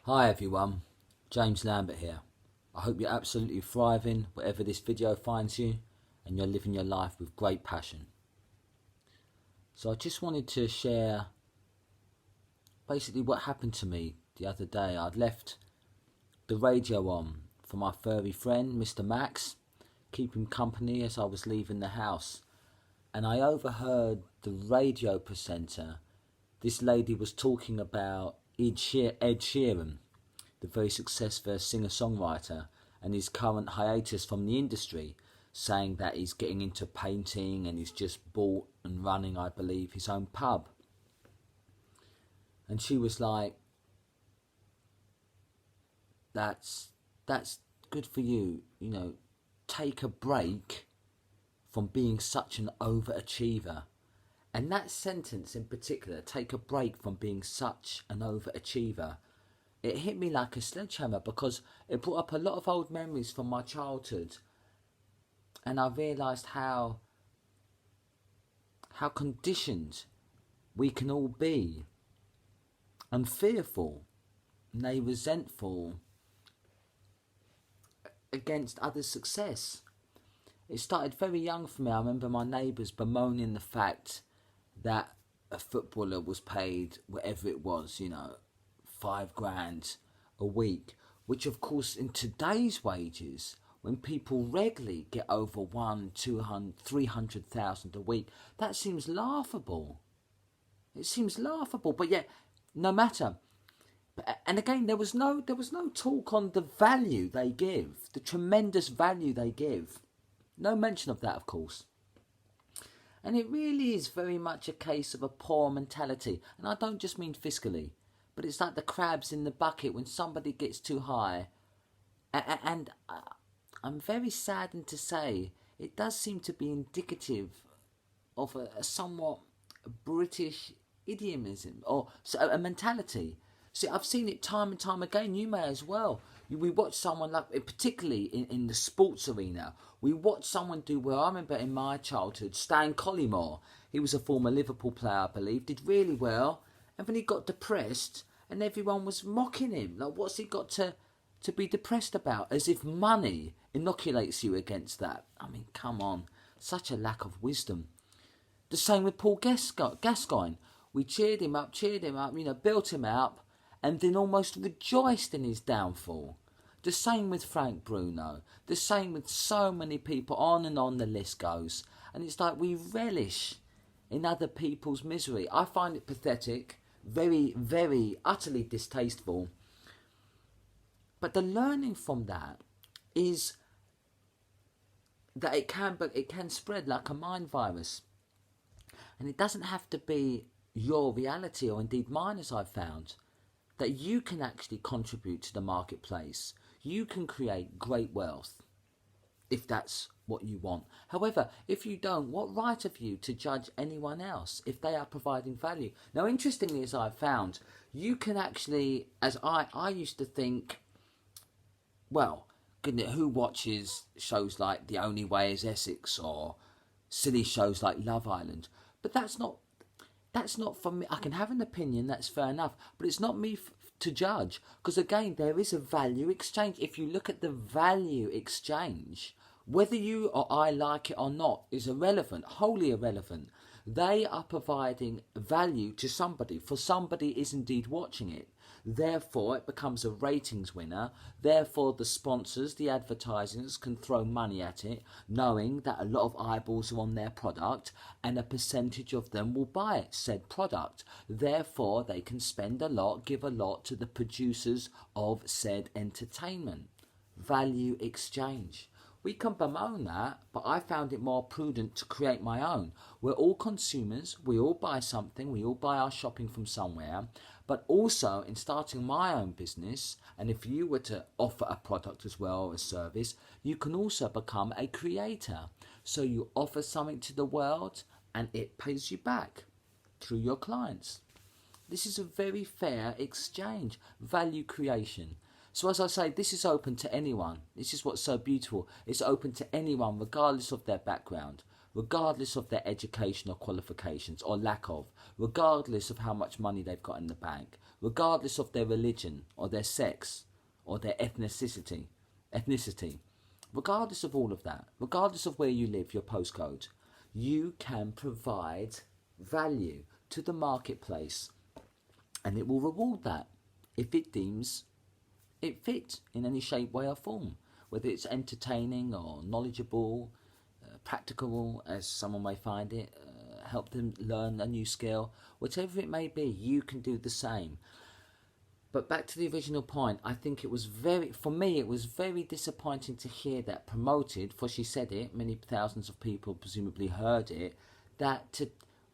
Hi everyone, James Lambert here. I hope you're absolutely thriving wherever this video finds you and you're living your life with great passion. So I just wanted to share basically what happened to me the other day. I'd left the radio on for my furry friend Mr. Max, keep him company as I was leaving the house, and I overheard the radio presenter. This lady was talking about Ed Sheeran, the very successful singer-songwriter, and his current hiatus from the industry, saying that he's getting into painting and he's just bought and running, I believe, his own pub. And she was like, that's good for you, take a break from being such an overachiever. And that sentence in particular, take a break from being such an overachiever, it hit me like a sledgehammer because it brought up a lot of old memories from my childhood. And I realised how conditioned we can all be, and fearful, nay resentful against others' success. It started very young for me. I remember my neighbours bemoaning the fact that a footballer was paid whatever it was, $5,000 a week, which of course in today's wages, when people regularly get over 100,000, 200,000, 300,000 a week, that seems laughable. It seems laughable, but yet no matter. And again, there was no talk on the value they give, the tremendous value they give. No mention of that, of course. And it really is very much a case of a poor mentality. And I don't just mean fiscally, but it's like the crabs in the bucket when somebody gets too high. And I'm very saddened to say it does seem to be indicative of a somewhat British idiomism or a mentality. See, I've seen it time and time again. You may as well. We watch someone, like particularly in the sports arena, we watch someone do well. I remember in my childhood, Stan Collymore, he was a former Liverpool player, I believe, did really well. And then he got depressed and everyone was mocking him. Like, what's he got to be depressed about? As if money inoculates you against that. I mean, come on. Such a lack of wisdom. The same with Paul Gascoigne. We cheered him up, built him up, and then almost rejoiced in his downfall. The same with Frank Bruno. The same with so many people. On and on the list goes. And it's like we relish in other people's misery. I find it pathetic, very, very, utterly distasteful. But the learning from that is that it can spread like a mind virus. And it doesn't have to be your reality, or indeed mine, as I've found, that you can actually contribute to the marketplace. You can create great wealth if that's what you want. However, if you don't, what right have you to judge anyone else if they are providing value? Now, interestingly, as I've found, you can actually, as I used to think, well, goodness, who watches shows like The Only Way is Essex or silly shows like Love Island? But that's not for me. I can have an opinion, that's fair enough, but it's not me to judge, because again, there is a value exchange. If you look at the value exchange, whether you or I like it or not is irrelevant, wholly irrelevant. They are providing value to somebody, for somebody is indeed watching it. Therefore, it becomes a ratings winner. Therefore, the sponsors, the advertisers can throw money at it, knowing that a lot of eyeballs are on their product and a percentage of them will buy said product. Therefore, they can spend a lot, give a lot to the producers of said entertainment. Value exchange. We can bemoan that, but I found it more prudent to create my own. We're all consumers, we all buy something, we all buy our shopping from somewhere, but also in starting my own business, and if you were to offer a product as well as service, you can also become a creator. So you offer something to the world and it pays you back through your clients. This is a very fair exchange, value creation. So as I say, this is open to anyone. This is what's so beautiful. It's open to anyone, regardless of their background, regardless of their education or qualifications or lack of, regardless of how much money they've got in the bank, regardless of their religion or their sex or their ethnicity, regardless of all of that, regardless of where you live, your postcode, you can provide value to the marketplace, and it will reward that if it deems it fit in any shape, way or form, whether it's entertaining or knowledgeable, practical as someone may find it, help them learn a new skill, whatever it may be, you can do the same. But back to the original point, I think it was for me it was very disappointing to hear that promoted, for she said it, many thousands of people presumably heard it, that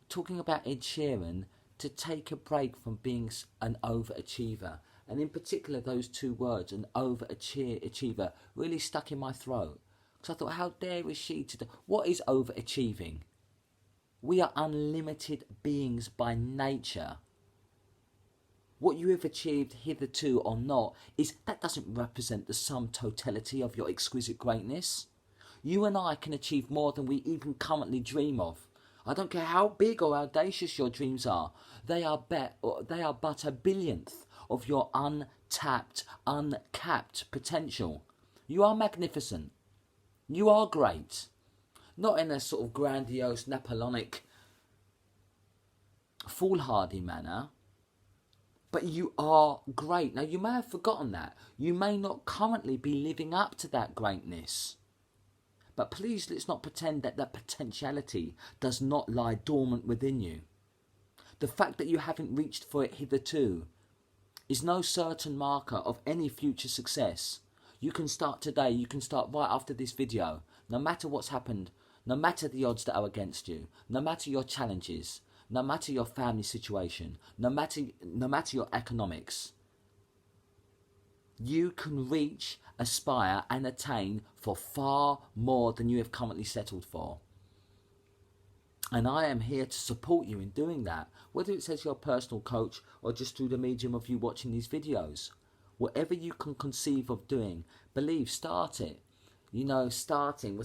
talking about Ed Sheeran, to take a break from being an overachiever. And in particular, those two words, an overachiever, really stuck in my throat. Because I thought, how dare is she to do... What is overachieving? We are unlimited beings by nature. What you have achieved hitherto or not, that doesn't represent the sum totality of your exquisite greatness. You and I can achieve more than we even currently dream of. I don't care how big or audacious your dreams are. They are but a billionth of your untapped, uncapped potential. You are magnificent. You are great. Not in a sort of grandiose, Napoleonic, foolhardy manner, but you are great. Now, you may have forgotten that. You may not currently be living up to that greatness. But please, let's not pretend that that potentiality does not lie dormant within you. The fact that you haven't reached for it hitherto is no certain marker of any future success. You can start today, you can start right after this video, no matter what's happened, no matter the odds that are against you, no matter your challenges, no matter your family situation, no matter your economics. You can reach, aspire and attain for far more than you have currently settled for. And I am here to support you in doing that, whether it's as your personal coach or just through the medium of you watching these videos. Whatever you can conceive of doing, start it. You know, starting,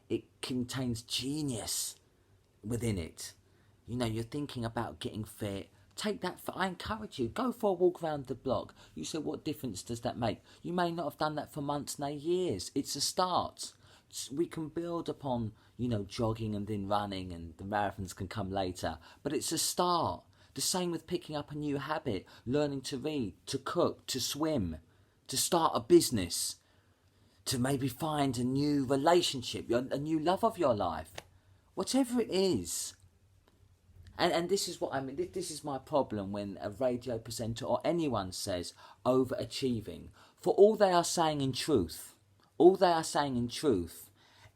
it contains genius within it. You know, you're thinking about getting fit. Take that, I encourage you, go for a walk around the block. You say, what difference does that make? You may not have done that for months, no years. It's a start. We can build upon, you know, jogging and then running, and the marathons can come later. But it's a start. The same with picking up a new habit, learning to read, to cook, to swim, to start a business, to maybe find a new relationship, a new love of your life. Whatever it is. And this is what I mean. This is my problem when a radio presenter or anyone says overachieving. For all they are saying in truth,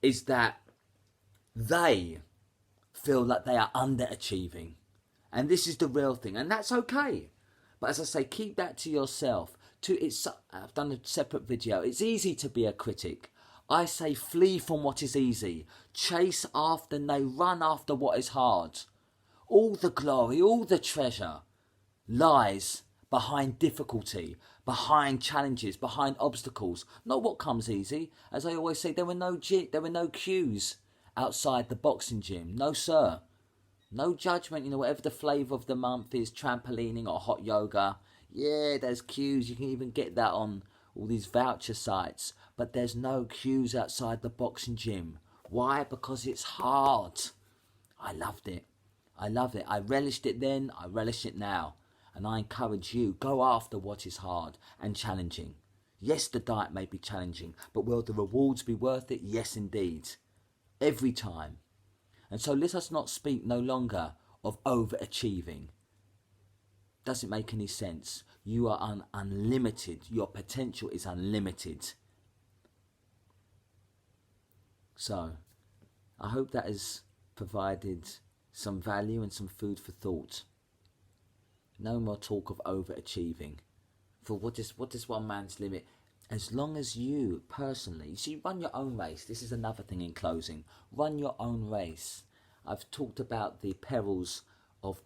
is that they feel like they are underachieving. And this is the real thing. And that's okay. But as I say, keep that to yourself. I've done a separate video. It's easy to be a critic. I say flee from what is easy. Chase after, run after what is hard. All the glory, all the treasure lies behind difficulty, behind challenges, behind obstacles. Not what comes easy. As I always say, there were no queues outside the boxing gym. No, sir. No judgment, you know, whatever the flavour of the month is, trampolining or hot yoga. Yeah, there's queues. You can even get that on all these voucher sites. But there's no queues outside the boxing gym. Why? Because it's hard. I loved it. I relished it then, I relish it now. And I encourage you, go after what is hard and challenging. Yes, the diet may be challenging, but will the rewards be worth it? Yes, indeed. Every time. And so let us not speak no longer of overachieving. Doesn't make any sense. You are unlimited. Your potential is unlimited. So, I hope that has provided some value and some food for thought. No more talk of overachieving. For what is one man's limit? As long as you personally, run your own race. This is another thing in closing. Run your own race. I've talked about the perils of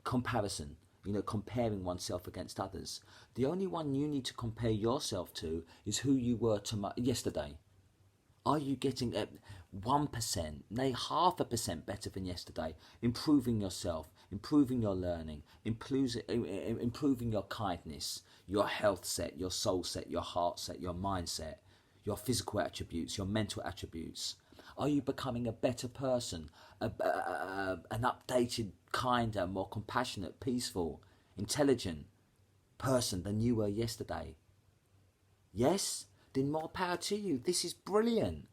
comparison. You know, comparing oneself against others. The only one you need to compare yourself to is who you were yesterday. Are you getting 1%, nay 0.5% better than yesterday? Improving yourself, improving your learning, improving your kindness, your health set, your soul set, your heart set, your mindset, your physical attributes, your mental attributes. Are you becoming a better person, an updated, kinder, more compassionate, peaceful, intelligent person than you were yesterday? Yes? Then more power to you. This is brilliant.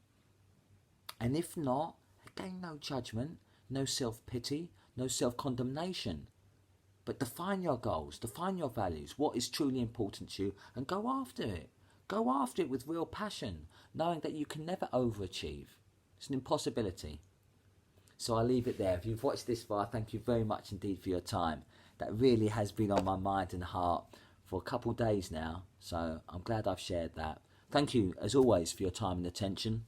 And if not, again, no judgment, no self-pity, no self-condemnation. But define your goals, define your values, what is truly important to you, and go after it. Go after it with real passion, knowing that you can never overachieve. It's an impossibility. So I'll leave it there. If you've watched this far, thank you very much indeed for your time. That really has been on my mind and heart for a couple of days now. So I'm glad I've shared that. Thank you, as always, for your time and attention.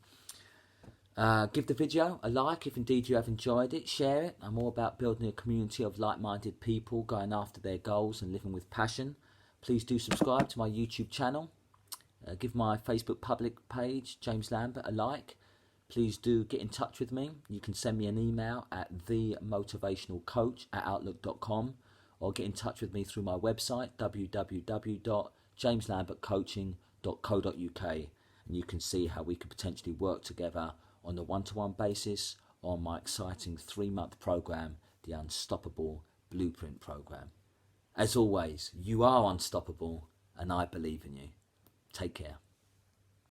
Give the video a like if indeed you have enjoyed it. Share it. I'm all about building a community of like-minded people going after their goals and living with passion. Please do subscribe to my YouTube channel. Give my Facebook public page, James Lambert, a like. Please do get in touch with me. You can send me an email at themotivationalcoach@outlook.com or get in touch with me through my website, www.jameslambertcoaching.co.uk, and you can see how we could potentially work together on a one-to-one basis or my exciting 3-month program, the Unstoppable Blueprint Program. As always, you are unstoppable and I believe in you. Take care.